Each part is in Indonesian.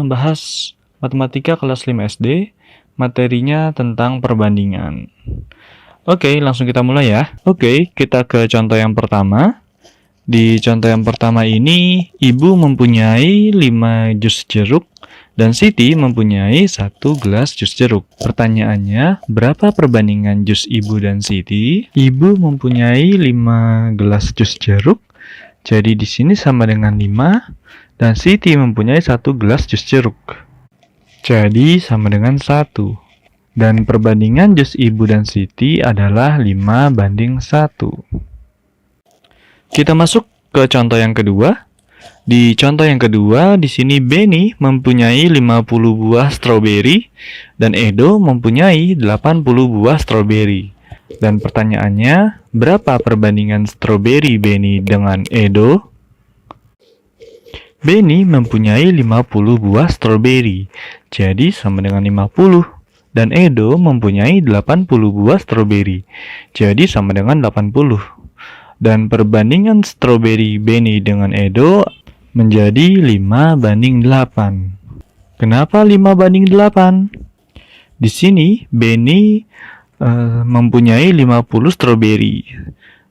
Membahas matematika kelas 5 SD, materinya tentang perbandingan. Oke, langsung kita mulai ya. Oke, kita ke contoh yang pertama. Di contoh yang pertama ini, Ibu mempunyai 5 jus jeruk dan Siti mempunyai 1 gelas jus jeruk. Pertanyaannya, berapa perbandingan jus Ibu dan Siti? Ibu mempunyai 5 gelas jus jeruk, jadi di sini sama dengan 5, dan Siti mempunyai 1 gelas jus jeruk. Jadi sama dengan 1. Dan perbandingan jus Ibu dan Siti adalah 5:1. Kita masuk ke contoh yang kedua. Di contoh yang kedua, di sini Beni mempunyai 50 buah stroberi dan Edo mempunyai 80 buah stroberi. Dan pertanyaannya, berapa perbandingan stroberi Beni dengan Edo? Beni mempunyai 50 buah stroberi, jadi sama dengan 50. Dan Edo mempunyai 80 buah stroberi, jadi sama dengan 80. Dan perbandingan stroberi Beni dengan Edo menjadi 5:8. Kenapa 5:8? Di sini Beni mempunyai 50 stroberi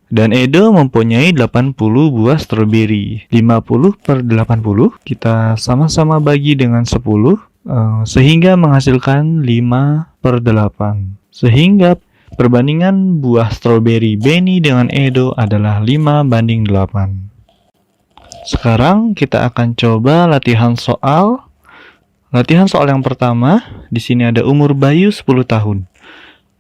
dan Edo mempunyai 80 buah stroberi. 50/80 kita sama-sama bagi dengan 10 sehingga menghasilkan 5/8. Sehingga perbandingan buah stroberi Beni dengan Edo adalah 5:8. Sekarang kita akan coba latihan soal. Latihan soal yang pertama, di sini ada umur Bayu 10 tahun.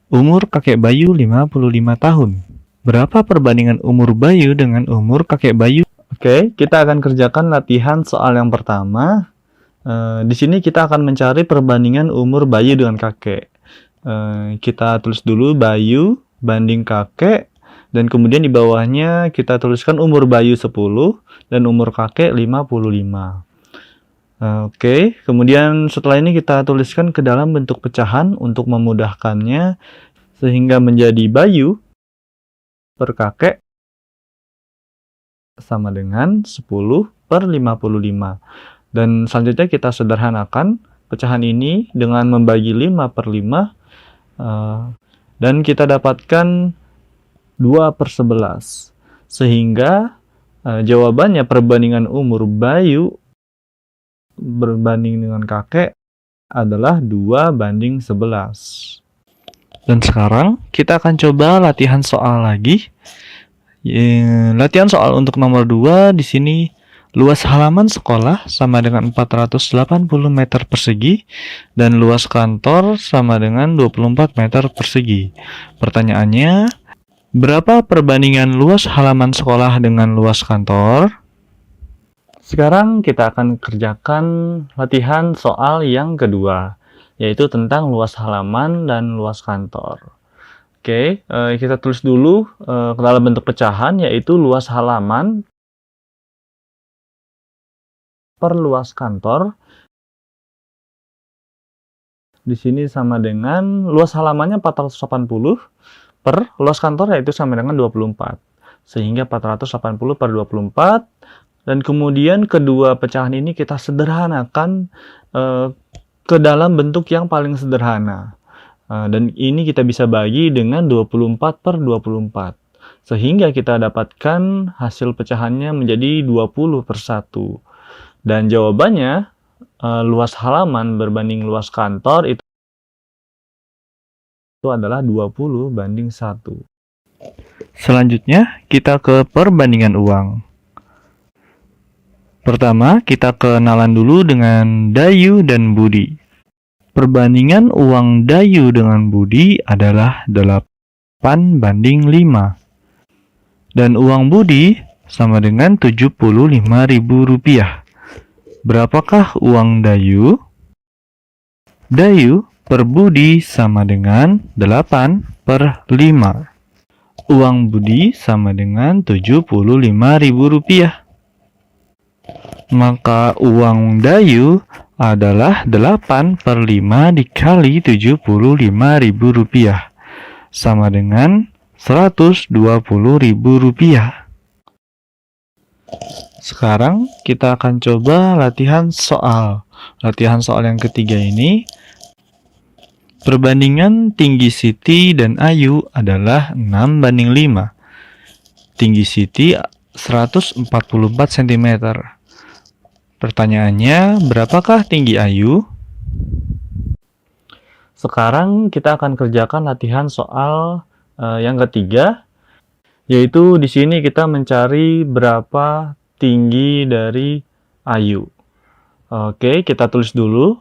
Umur kakek Bayu 55 tahun. Berapa perbandingan umur Bayu dengan umur kakek Bayu? Oke, kita akan kerjakan latihan soal yang pertama. Di sini kita akan mencari perbandingan umur Bayu dengan kakek. Kita tulis dulu Bayu banding kakek, dan kemudian di bawahnya kita tuliskan umur Bayu 10 dan umur kakek 55. Oke, kemudian setelah ini kita tuliskan ke dalam bentuk pecahan untuk memudahkannya, sehingga menjadi Bayu per kakek sama dengan 10/55. Dan selanjutnya kita sederhanakan pecahan ini dengan membagi 5/5, dan kita dapatkan 2/11. Sehingga jawabannya perbandingan umur Bayu berbanding dengan kakek adalah 2:11. Dan sekarang kita akan coba latihan soal lagi. Latihan soal untuk nomor 2 di sini. Luas halaman sekolah sama dengan 480 meter persegi dan luas kantor sama dengan 24 meter persegi. Pertanyaannya, berapa perbandingan luas halaman sekolah dengan luas kantor? Sekarang kita akan kerjakan latihan soal yang kedua, yaitu tentang luas halaman dan luas kantor. Oke, kita tulis dulu ke dalam bentuk pecahan, yaitu luas halaman per luas kantor. Di sini sama dengan luas halamannya 480 per luas kantor, yaitu sama dengan 24. Sehingga 480/24. Dan kemudian kedua pecahan ini kita sederhanakan ke dalam bentuk yang paling sederhana. Dan ini kita bisa bagi dengan 24/24. Sehingga kita dapatkan hasil pecahannya menjadi 20/1. Dan jawabannya, luas halaman berbanding luas kantor itu adalah 20:1. Selanjutnya, kita ke perbandingan uang. Pertama, kita kenalan dulu dengan Dayu dan Budi. Perbandingan uang Dayu dengan Budi adalah 8:5. Dan uang Budi sama dengan Rp75.000. Berapakah uang Dayu? Dayu per Budi sama dengan 8/5. Uang Budi sama dengan Rp75.000. Maka uang Dayu adalah 8/5 dikali Rp75.000 sama dengan Rp120.000. Sekarang kita akan coba latihan soal. latihan soal yang ketiga ini, perbandingan tinggi Siti dan Ayu adalah 6:5. Tinggi Siti 144 cm. Pertanyaannya, berapakah tinggi Ayu? Sekarang kita akan kerjakan latihan soal yang ketiga, yaitu di sini kita mencari berapa tinggi dari Ayu. Oke, kita tulis dulu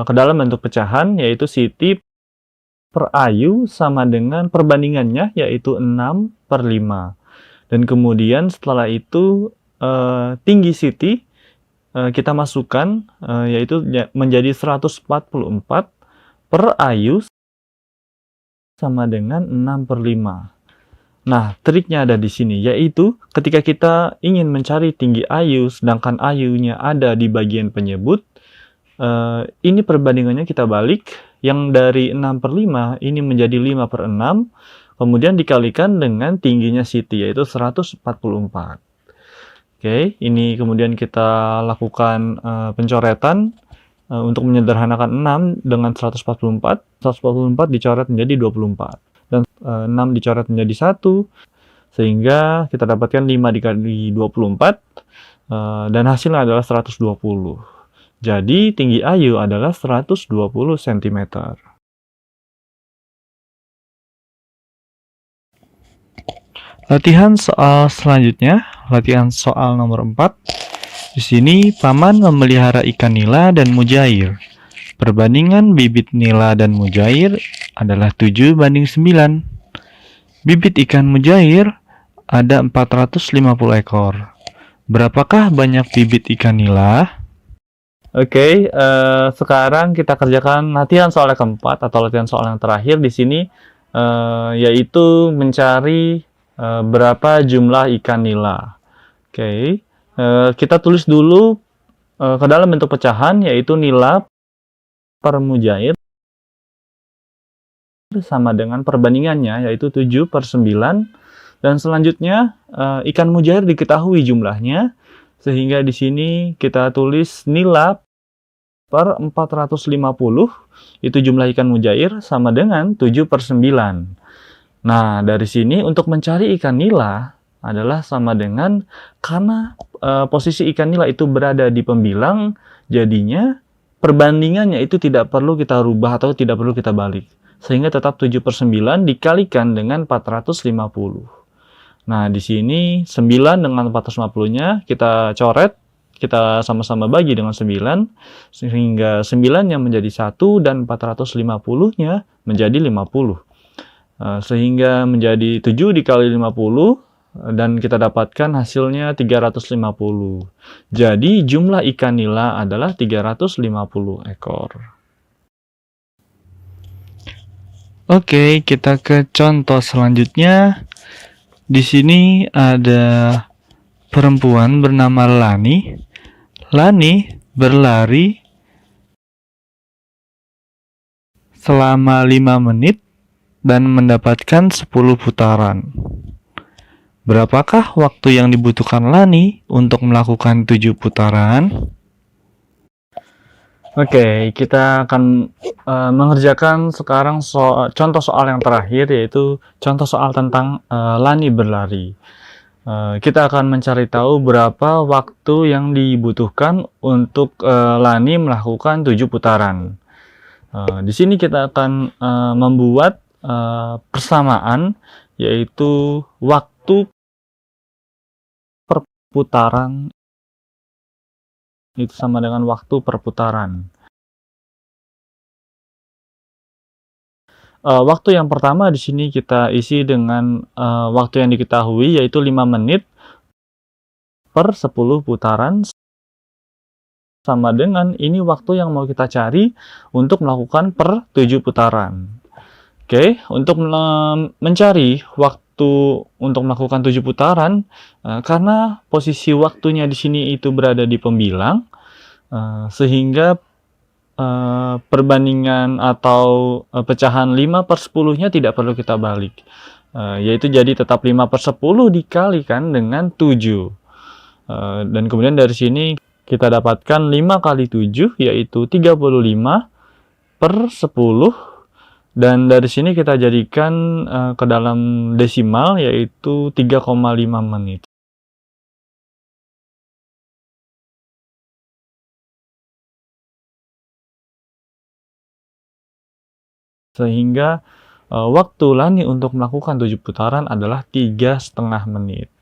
ke dalam bentuk pecahan, yaitu Siti per Ayu sama dengan perbandingannya, yaitu 6/5. Dan kemudian setelah itu tinggi Siti kita masukkan, yaitu menjadi 144 per Ayu sama dengan 6/5. Nah, triknya ada di sini, yaitu ketika kita ingin mencari tinggi Ayu, sedangkan Ayunya ada di bagian penyebut, ini perbandingannya kita balik, yang dari 6/5 ini menjadi 5/6, kemudian dikalikan dengan tingginya Siti, yaitu 144. Oke, ini kemudian kita lakukan pencoretan untuk menyederhanakan 6 dengan 144. 144 dicoret menjadi 24. Dan 6 dicoret menjadi 1, sehingga kita dapatkan 5 dikali 24, dan hasilnya adalah 120. Jadi tinggi Ayu adalah 120 cm. Latihan soal selanjutnya, latihan soal nomor 4. Di sini Paman memelihara ikan nila dan mujair. Perbandingan bibit nila dan mujair adalah 7:9. Bibit ikan mujair ada 450 ekor. Berapakah banyak bibit ikan nila? Oke, sekarang kita kerjakan latihan soal yang keempat atau latihan soal yang terakhir di sini, yaitu mencari berapa jumlah ikan nila. Oke, kita tulis dulu ke dalam bentuk pecahan, yaitu nila per mujair sama dengan perbandingannya, yaitu 7/9. Dan selanjutnya ikan mujair diketahui jumlahnya, sehingga di sini kita tulis nila per 450, itu jumlah ikan mujair, sama dengan 7/9. Nah, dari sini untuk mencari ikan nila adalah sama dengan, karena posisi ikan nila itu berada di pembilang, jadinya perbandingannya itu tidak perlu kita rubah atau tidak perlu kita balik. Sehingga tetap 7/9 dikalikan dengan 450. Nah, di sini 9 dengan 450-nya kita coret, kita sama-sama bagi dengan 9, sehingga 9-nya menjadi 1 dan 450-nya menjadi 50. Sehingga menjadi 7 dikali 50, dan kita dapatkan hasilnya 350. Jadi jumlah ikan nila adalah 350 ekor. Oke, kita ke contoh selanjutnya. Di sini ada perempuan bernama Lani. Lani berlari selama 5 menit dan mendapatkan 10 putaran. Berapakah waktu yang dibutuhkan Lani untuk melakukan 7 putaran? Oke, kita akan mengerjakan sekarang contoh soal yang terakhir, yaitu contoh soal tentang Lani berlari. Kita akan mencari tahu berapa waktu yang dibutuhkan untuk Lani melakukan 7 putaran. Di sini kita akan membuat persamaan, yaitu waktu per putaran itu sama dengan waktu per putaran. Waktu yang pertama di sini kita isi dengan waktu yang diketahui, yaitu 5 menit per 10 putaran, sama dengan ini waktu yang mau kita cari untuk melakukan per 7 putaran. Oke, untuk mencari waktu untuk melakukan 7 putaran, karena posisi waktunya di sini itu berada di pembilang, sehingga perbandingan atau pecahan 5/10-nya tidak perlu kita balik, yaitu jadi tetap 5/10 dikalikan dengan 7. Dan kemudian dari sini kita dapatkan 5 kali 7, yaitu 35 per 10. Dan dari sini kita jadikan ke dalam desimal, yaitu 3,5 menit. Sehingga waktu Lani untuk melakukan 7 putaran adalah 3,5 menit.